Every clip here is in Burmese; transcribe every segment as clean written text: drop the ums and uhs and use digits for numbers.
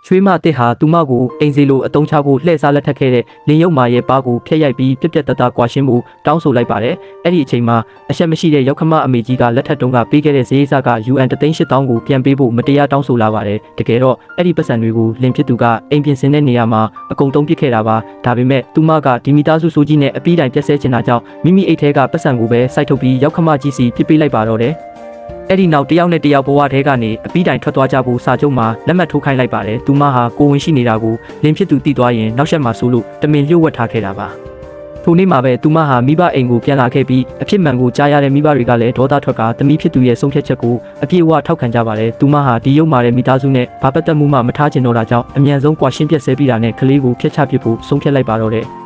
ရွှေမတစ်ဟာသူမကိုအိမ်စီလိုအတုံးချဖို့လှည့်စားလက်ထပ်ခဲ့တဲ့လင်းရုပ်မာရဲ့ပါကိုဖျက်ရိုက်ပြီးပြက်တကွာရှင်းမှုတောင်းဆိုလိုက်ပါတယ်။အဲ့ဒီအချိန်မှာအချက်မရှိတဲ့ရောက်ခမအမေကြီးကလက်ထပ်တုံးကပေးခဲ့တဲ့ဈေးစားက UN 3,800,000ကိုပြန်ပေးဖို့မတရားတောင်းဆိုလာပါတယ်။တကယ်တော့အဲ့ဒီပတ်စံတွေကိုလင်ဖြစ်သူကအိမ်ပြင်ဆင်တဲ့နေရာမှာအကုန်တုံးပစ်ခဲ့တာပါ။ဒါပေမဲ့သူမကဒီမီသားစုဆိုကြီးနဲ့အပီးတိုင်ပြက်ဆဲချင်တာကြောင့်မိမိအိတ်ထဲကပတ်စံကိုပဲစိုက်ထုတ်ပြီးရောက်ခမကြီးစီပြစ်ပေးလိုက်ပါတော့တယ်။အဲ့ဒီနောက်တယောက်နဲ့တယောက်ဘဝထဲကနေအပီးတိုင်ထွက်သွားကြဖို့စာချုပ်မှာလက်မှတ်ထိုးခိုင်းလိုက်ပါတယ်။သူမဟာကိုဝင်ရှိနေတာကိုလင်ဖြစ်သူသိသွားရင်နောက်ဆက်မှာဆိုလို့တမင်လျှို့ဝှက်ထားခဲ့တာပါ။ထိုနေ့မှာပဲသူမဟာမိဘအိမ်ကိုပြန်လာခဲ့ပြီးအဖြစ်မှန်ကိုကြားရတဲ့မိဘတွေကလည်းဒေါသထွက်ကသမီးဖြစ်သူရဲ့ဆုံးဖြတ်ချက်ကိုအပြည့်အဝထောက်ခံကြပါတယ်။သူမဟာဒီရုပ်မာတဲ့မိသားစုနဲ့ဘာပတ်သက်မှုမှမထားချင်တော့တာကြောင့်အမြန်ဆုံးကွာရှင်းပြတ်ဆဲပြီးတာနဲ့ကလေးကိုဖျက်ချပစ်ဖို့ဆုံးဖြတ်လိုက်ပါတော့တယ်။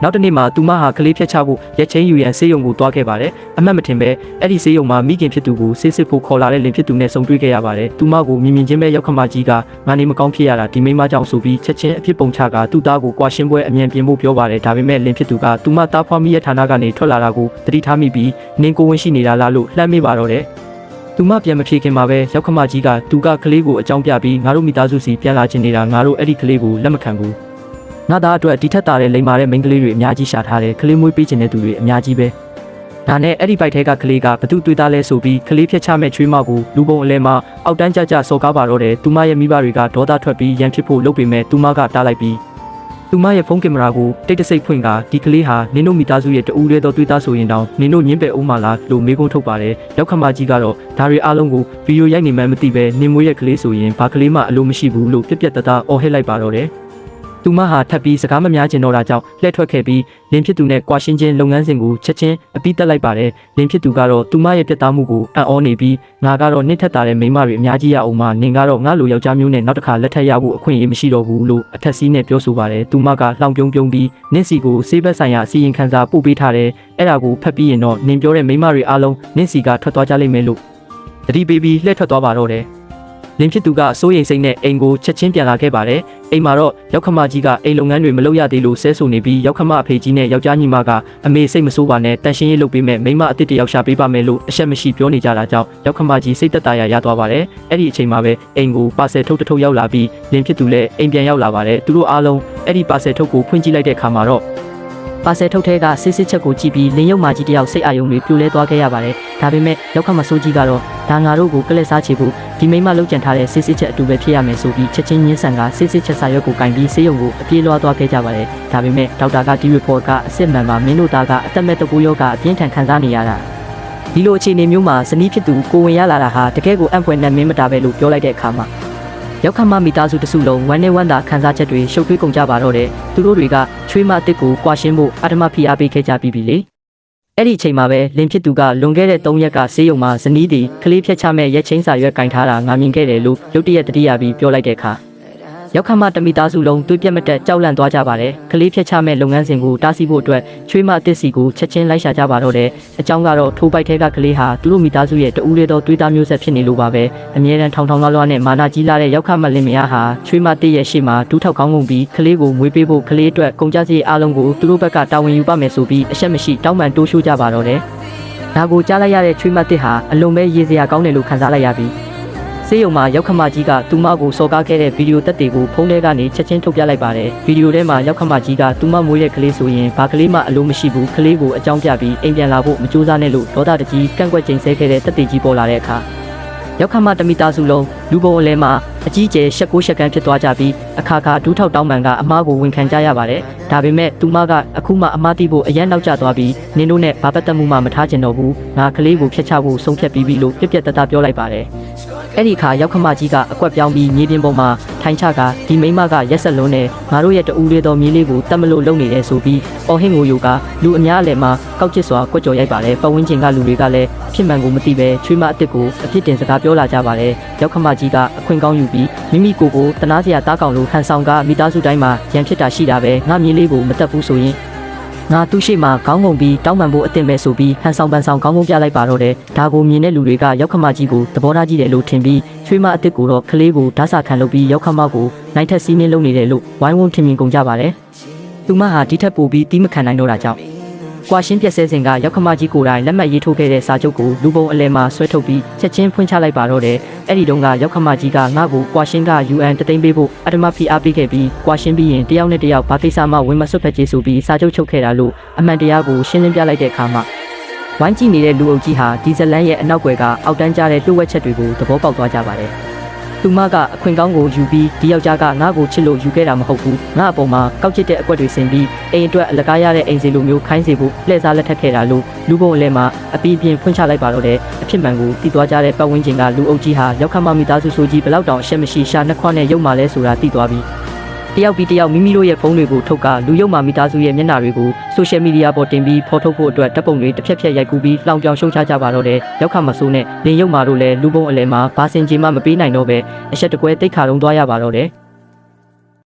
နောက်တစ်နေ့မှာသူမဟာကလေးဖျက်ချဖို့ရက်ချင်းယူရန်ဆေးရုံကိုတွားခဲ့ပါတယ်။အမှတ်မထင်ပဲအဲ့ဒီဆေးရုံမှာမိခင်ဖြစ်သူကိုဆေးစစ်ဖို့ခေါ်လာတဲ့လင်ဖြစ်သူနဲ့ဆုံတွေ့ခဲ့ရပါတယ်။သူမကိုမြင်ချင်းပဲရောက်ခမကြီးကငါနေမကောင်းဖြစ်ရတာဒီမိန်းမကြောင့်ဆိုပြီးချက်ချင်းအဖြစ်ပုံချကသူ့သားကိုကွာရှင်းပွဲအမြန်ပြင်ဖို့ပြောပါတယ်။ဒါပေမဲ့လင်ဖြစ်သူကသူမသားဖွားမိရဲ့ဌာနကနေထွက်လာတာကိုသတိထားမိပြီးနင်းကိုဝင်းရှိနေတာလားလို့လှမ်းမိပါတော့တယ်။သူမပြန်မဖြေခင်မှာပဲရောက်ခမကြီးကသူကကလေးကိုအကြောင်းပြပြီးငါတို့မိသားစုစီပြန်လာချင်နေတာငါတို့အဲ့ဒီကလေးကိုလက်မခံဘူး။ငါသားအတွက်ဒီထက်တာတဲ့လိမ်မာတဲ့မိန်းကလေးတွေအများကြီးရှာထားတယ်ကလေးမွေးပေးချင်တဲ့သူတွေအများကြီးပဲဒါနဲ့အဲ့ဒီဘိုက်ထဲကကလေးကဘသူတွေ့သားလဲဆိုပြီးကလေးဖြတ်ချမဲ့ချွေးမကိုလူပုံအလဲမှာအောက်တန်းကြစော်ကားပါတော့တယ်သူမရဲ့မိဘတွေကဒေါသထွက်ပြီးရန်ဖြစ်ဖို့လုပ်ပေမဲ့သူမကတားလိုက်ပြီးသူမရဲ့ဖုန်းကင်မရာကိုတိတ်တဆိတ်ဖွင့်ကဒီကလေးဟာနင်တို့မိသားစုရဲ့တူရဲသောတွေ့သားဆိုရင်တောင်နင်တို့ညင်းပယ်အောင်မလားလို့မေးခွန်းထုတ်ပါတယ်ရောက်ခမကြီးကတော့ဒါတွေအားလုံးကိုဗီဒီယိုရိုက်နေမှန်းမသိပဲနင်မွေးရဲ့ကလေးဆိုရင်ဘာကလေးမှအလိုမရှိဘူးလို့ပြက်တအော်ဟစ်လိုက်ပါတော့တယ်သူမဟာထပ်ပြီးစကားမများချင်တော့တာကြောင့်လှည့်ထွက်ခဲ့ပြီးလင်းဖြစ်သူနဲ့ကွာရှင်းချင်းလုပ်ငန်းစဉ်ကိုချက်ချင်းအပြီးတက်လိုက်ပါတယ်လင်းဖြစ်သူကတော့သူမရဲ့ပြတ်သားမှုကိုအံ့ဩနေပြီးငါကတော့နှိမ့်ထက်တာတဲ့မိန်းမတွေအများကြီးရအောင်မှနင်ကတော့ငါလိုယောက်ျားမျိုးနဲ့နောက်တစ်ခါလက်ထပ်ရဖို့အခွင့်အရေးမရှိတော့ဘူးလို့အထက်စီးနဲ့ပြောဆိုပါတယ်သူမကလှောင်ပြုံးပြီးနင့်စီကိုဆေးဘက်ဆိုင်ရာအစီရင်ခံစာပို့ပေးထားတယ်အဲ့ဒါကိုဖတ်ပြီးရင်တော့နင်ပြောတဲ့မိန်းမတွေအားလုံးနင့်စီကထွက်သွားကြလိမ့်မယ်လို့တတိပေးပြီးလှည့်ထွက်သွားပါတော့တယ်လင်းဖြစ်သူကစိုးရိမ်စိတ်နဲ့အိမ်ကိုချက်ချင်းပြန်လာခဲ့ပါတယ်။အိမ်မှာတော့ရောက်ခမကြီးကအိမ်လုပ်ငန်းတွေမလုပ်ရသေးလို့ဆဲဆိုနေပြီးရောက်ခမအဖေကြီးနဲ့ယောက်ျားညီမကအမေစိတ်မဆိုးပါနဲ့တန်ရှင်းရေးလုပ်ပေးမယ်မိမအစ်တယောက်ရှာပေးပါမယ်လို့အဆက်မရှိပြောနေကြတာကြောင့်ရောက်ခမကြီးစိတ်သက်သာရသွားပါတယ်။အဲ့ဒီအချိန်မှာပဲအိမ်ကိုပါဆယ်ထုတ်တစ်ထုတ်ရောက်လာပြီးလင်းဖြစ်သူလည်းအိမ်ပြန်ရောက်လာပါတယ်။သူတို့အားလုံးအဲ့ဒီပါဆယ်ထုတ်ကိုဖွင့်ကြည့်လိုက်တဲ့အခါမှာတော့ပါဆယ်ထုတ်ထဲကစစ်ချက်ကိုကြည့်ပြီးလင်းရုပ်မာကြီးတယောက်စိတ်အာရုံတွေပြိုလဲသွားခဲ့ရပါတယ်။ဒါပေမဲ့ရောက်ခမဆိုးကြီးကတော့ဒါငါတို့ကိုကလစ်စားချေဖို့ဒီမိမလှုပ်ကြံထားတဲ့စစ်ချက်အတူပဲဖြစ်ရမယ်ဆိုပြီးချက်ချင်းညှင်းဆန်ကစစ်ချက်စာရွက်ကိုကင်ပြီးဆေးရုံကိုအပြေးလွှားသွားခဲ့ကြပါတယ်။ဒါပေမဲ့ဒေါက်တာကဒီ report ကအစစ်မှန်ပါမင်းတို့သားကအသက်မဲ့တကူယောဂအပြင်းထန်ခံစားနေရတာဒီလိုအခြေအနေမျိုးမှာဇနီးဖြစ်သူကိုဝင်ရလာတာဟာတကယ်ကိုအံ့ဖွယ်နဲ့မင်းမတာပဲလို့ပြောလိုက်တဲ့အခါမှာရောက်ခမမိသားစုတစုလုံးဝမ်းနဲ့ဝမ်းသာခံစားချက်တွေရှုပ်ထွေးကုန်ကြပါတော့တယ်သူတို့တွေကချွေးမအစ်ကိုကွာရှင်းဖို့အထမဖိအားပေးခဲ့ကြပြီးပြီလေအဲ့ဒီအချိန်မှာပဲလင်ဖြစ်သူကလွန်ခဲ့တဲ့3ရက်ကဆေးရုံမှာဇနီးတီကလေးဖြတ်ချမဲ့ရက်ချင်းစာရွက်ကင်ထားတာငါမြင်ခဲ့တယ်လို့ရုတ်တရက်တတိယပြီးပြောလိုက်တဲ့အခါရောက်ခမတမိသားစုလုံးတွေးပြတ်မတက်ကြောက်လန့်သွားကြပါတယ်ကလေးဖြတ်ချမဲ့လုပ်ငန်းစဉ်ကိုတားဆီးဖို့အတွက်ချွေးမအစ်စီကိုချက်ချင်းလိုက်ရှာကြပါတော့တယ်အကြောင်းကတော့ထိုးပိုက်ထဲကကလေးဟာသူတို့မိသားစုရဲ့တူးရဲသောတွေးသားမျိုးဆက်ဖြစ်နေလို့ပါပဲအမြဲတမ်းထောင်လွှားနဲ့မာနာကြီးလာတဲ့ရောက်ခမလင်မယားဟာချွေးမတစ်ရဲ့ရှေ့မှာဒူးထောက်ကောင်းကုန်ပြီးကလေးကိုမွေးပေးဖို့ကလေးအတွက်ကုန်ကြစည်အားလုံးကိုသူတို့ဘက်ကတာဝန်ယူပါမယ်ဆိုပြီးအဆက်မရှိတောင်းပန်တိုးရှိုးကြပါတော့တယ်ဒါကိုကြားလိုက်ရတဲ့ချွေးမတစ်ဟာအလွန်ပဲရေစရာကောင်းတယ်လို့ခံစားလိုက်ရပြီးဆေးရုံမှာရောက်ခမကြီးကသူမကိုစော်ကားခဲ့တဲ့ဗီဒီယိုတက်တွေကိုဖုန်းထဲကနေချက်ချင်းထုတ်ပြလိုက်ပါတယ်ဗီဒီယိုထဲမှာရောက်ခမကြီးကသူမမွေးတဲ့ကလေးဆိုရင်ဘာကလေးမှအလိုမရှိဘူးကလေးကိုအကြောင်းပြပြီးအိမ်ပြန်လာဖို့မကြိုးစားနဲ့လို့ဒေါသတကြီးကန့်ကွက်ချိန်ဆဲခဲ့တဲ့တက်တွေကြီးပေါ်လာတဲ့အခါရောက်ခမတမိသားစုလုံးလူပုံအလဲမှာအကြီးကျယ်ရှက်ကိုရှက်ကန်းဖြစ်သွားကြပြီးအခါခါဒူးထောက်တောင်းပန်ကအမားကိုဝန်ခံကြရပါတယ်ဒါပေမဲ့သူမကအခုမှအမားတိဖို့အရန်နောက်ကျသွားပြီးနင်တို့နဲ့ဘာပတ်သက်မှုမှမထားချင်တော့ဘူးငါကလေးကိုဖျက်ချဖို့ဆုံးဖြတ်ပြီးပြီလို့ပြက်တပြောလိုက်ပါတယ်အဲ့ဒီအခါရောက်ခမကြီးကအကွက်ပြောင်းပြီးမြေပြင်ပေါ်မှာထိုင်ချကဒီမိန်းမကရက်ဆက်လွန်းနဲ့ငါတို့ရဲ့တူရဲသောမြေးလေးကိုတတ်မလို့လုပ်နေတယ်ဆိုပြီးအော်ဟင်းကိုယူကလူအများအလည်မှာကောက်ချစ်စွာကွက်ကြော်ရိုက်ပါတယ်ပတ်ဝန်းကျင်ကလူတွေကလည်းဖြစ်မှန်ကိုမသိပဲချွေးမအစ်ကိုအဖြစ်တင်စကားပြောလာကြပါတယ်ရောက်ခမကြီးကအခွင့်ကောင်းယူပြီးမိမိကိုယ်တနာစရာတားကောင်လိုဟန်ဆောင်ကမိသားစုတိုင်းမှာရန်ဖြစ်တာရှိတာပဲငါမြေးလေးကိုမတက်ဘူးဆိုရင်ငါသူ့ရှိမှခေါင်းငုံပြီးတောင်းပန်ဖို့အသင့်ပဲဆိုပြီးဟန်ဆောင်ပန်ဆောင်ခေါင်းငုံပြလိုက်ပါတော့တယ်ဒါကိုမြင်တဲ့လူတွေကရောက်ခမကြီးကိုသဘောထားကြည့်တယ်လို့ထင်ပြီးချွေးမအစ်ကိုတော့ကလေးကိုဓာတ်စာခံလုပ်ပြီးရောက်ခမကိုနိုင်ထက်စီးနှင်းလုပ်နေတယ်လို့ဝိုင်းဝန်းထင်မြင်ကုန်ကြပါတယ်သူမဟာဒီထက်ပိုပြီးတီးမခံနိုင်တော့တာကြောင့် ကွာရှင်းပြက်ဆဲစဉ်ကရောက်ခမကြီးကိုယ်တိုင်လက်မှတ်ရေးထိုးခဲ့တဲ့စာချုပ်ကိုလူပုံအလဲမှာဆွဲထုတ်ပြီးချက်ချင်းဖွင့်ချလိုက်ပါတော့တယ်အဲ့ဒီတုန်းကရောက်ခမကြီးကငါ့ကိုကွာရှင်းက UN တသိန်းပေးဖို့အတမဖိအားပေးခဲ့ပြီးကွာရှင်းပြီးရင်တယောက်နဲ့တယောက်ဘာကိစ္စမှဝင်မဆွတ်ဖက်ကျေးဆိုပြီးစာချုပ်ချုပ်ခဲ့တာလို့အမှန်တရားကိုရှင်းလင်းပြလိုက်တဲ့အခါမှာဝိုင်းကြည့်နေတဲ့လူအုပ်ကြီးဟာဒီဇလန်ရဲ့အနောက်ွယ်ကအောက်တန်းကျတဲ့လှုပ်ဝက်ချက်တွေကိုသဘောပေါက်သွားကြပါတယ်သူမကအခွင့်ကောင်းကိုယူပြီးဒီယောက်ျားကငါ့ကိုချစ်လို့ယူခဲ့တာမဟုတ်ဘူးငါအပေါ်မှာကောက်ချစ်တဲ့အကွက်တွေဆင်ပြီးအိမ်အတွက်အလကားရတဲ့အိမ်စီလိုမျိုးခိုင်းစေဖို့လှည့်စားလက်ထပ်ခဲ့တာလို့လူပုံအလဲမှာအပီးပြင်းဖွင့်ချလိုက်ပါတော့တယ်အဖြစ်မှန်ကိုသိသွားကြတဲ့ပတ်ဝန်းကျင်ကလူအုပ်ကြီးဟာရောက်ခမမိသားစုဆိုကြီးဘလောက်တောင်အရှက်မရှိရှာနှစ်ခွနဲ့ရုပ်မာလဲဆိုတာသိသွားပြီးတယောက်ပြီးတယောက်မိမိတို့ရဲ့ဖုန်းတွေကိုထုတ်ကလူရုပ်မာမိသားစုရဲ့မျက်နှာတွေကိုဆိုရှယ်မီဒီယာပေါ်တင်ပြီးဖော်ထုတ်ဖို့အတွက်ဓာတ်ပုံတွေတစ်ဖြက်ဖြက်ရိုက်ကူးပြီးလောင်ပြောင်ရှုံချကြပါတော့တယ်ရောက်ခမဆိုးနဲ့လင်ရုပ်မာတို့လည်းလူပုံအလဲမှာဘာစင်ကြီးမှမပေးနိုင်တော့ပဲအရှက်တကွဲတိတ်ခါလုံးသွားရပါတော့တယ်